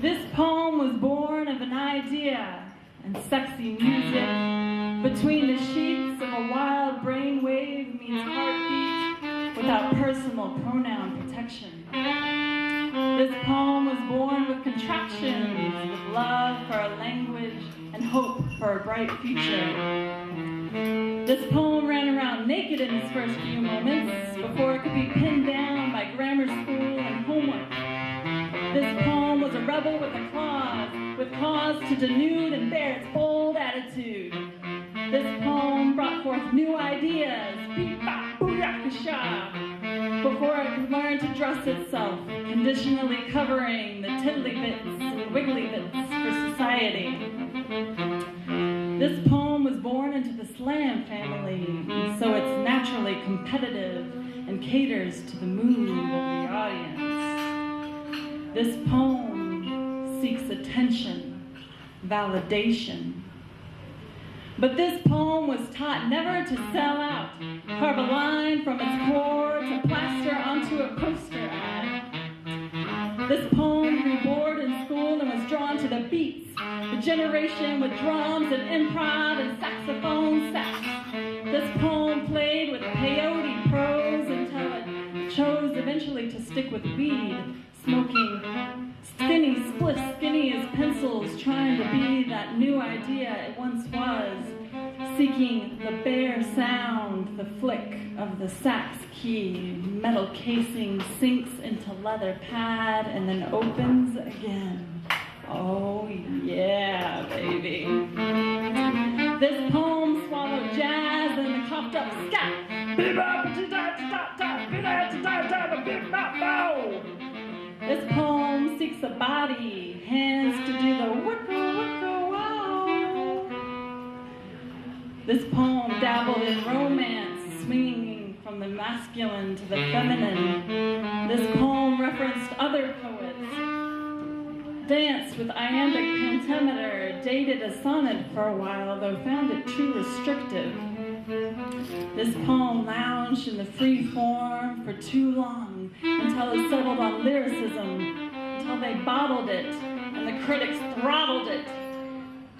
This poem was born of an idea and sexy music between the sheets of a wild brainwave meets heartbeat without personal pronoun protection. This poem was born with contractions, with love for our language and hope for a bright future. This poem ran around naked in its first few moments before it could be pinned down by grammar school and homework. This poem was a rebel with cause to denude and bear its bold attitude. This poem brought forth new ideas, beep-bop, booyakasha, before it could learn to dress itself, conditionally covering the tiddly bits and wiggly bits for society. This poem was born into the slam family, so it's naturally competitive and caters to the mood of the audience. This poem seeks attention, validation. But this poem was taught never to sell out, carve a line from its core to plaster onto a poster ad. This poem grew bored in school and was drawn to the beats, the generation with drums and improv and saxophone sax. This poem played with peyote prose until it chose eventually to stick with weed, smoking skinny spliffs, skinny as pencils, trying to be that new idea it once was, seeking the bare sound, the flick of the sax key, metal casing sinks into leather pad and then opens again. Oh yeah, baby. This poem swallowed jazz and the coughed up scat. This poem seeks a body, hands to do the wicka wicka wow. This poem dabbled in romance, swinging from the masculine to the feminine. This poem referenced other poets, danced with iambic pentameter, dated a sonnet for a while, though found it too restrictive. This poem lounged in the free form for too long, until it settled on lyricism, until they bottled it, and the critics throttled it,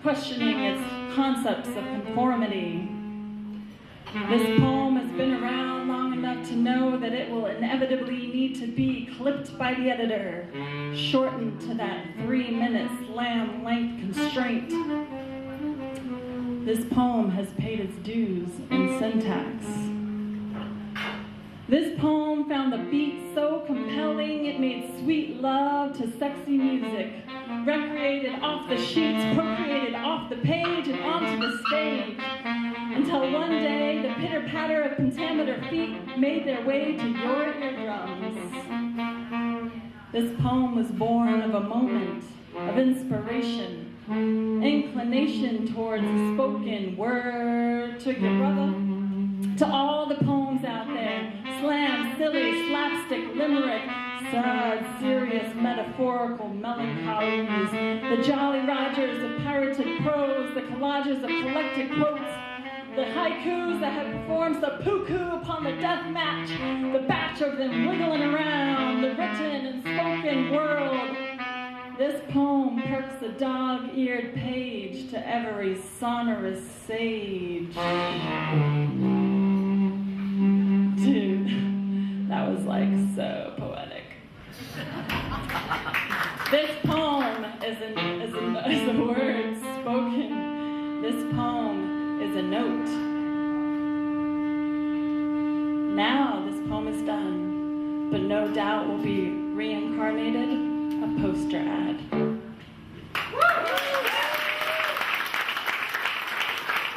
questioning its concepts of conformity. This poem has been around long enough to know that it will inevitably need to be clipped by the editor, shortened to that 3-minute slam length constraint. This poem has paid its dues in syntax. This poem found the beat so compelling it made sweet love to sexy music, recreated off the sheets, procreated off the page and onto the stage, until one day the pitter-patter of pentameter feet made their way to your eardrums. This poem was born of a moment of inspiration, inclination towards the spoken word. Took it, brother. To all the poems out there, slam, silly, slapstick, limerick, sad, serious, metaphorical melancholies, the Jolly Rogers of pirated prose, the collages of collected quotes, the haikus that have performed seppuku upon the death match, the batch of them wiggling around, the written and spoken world. This poem perks a dog-eared page to every sonorous sage. Dude, that was like so poetic. This poem is a word spoken. This poem is a note. Now this poem is done, but no doubt will be reincarnated a poster ad.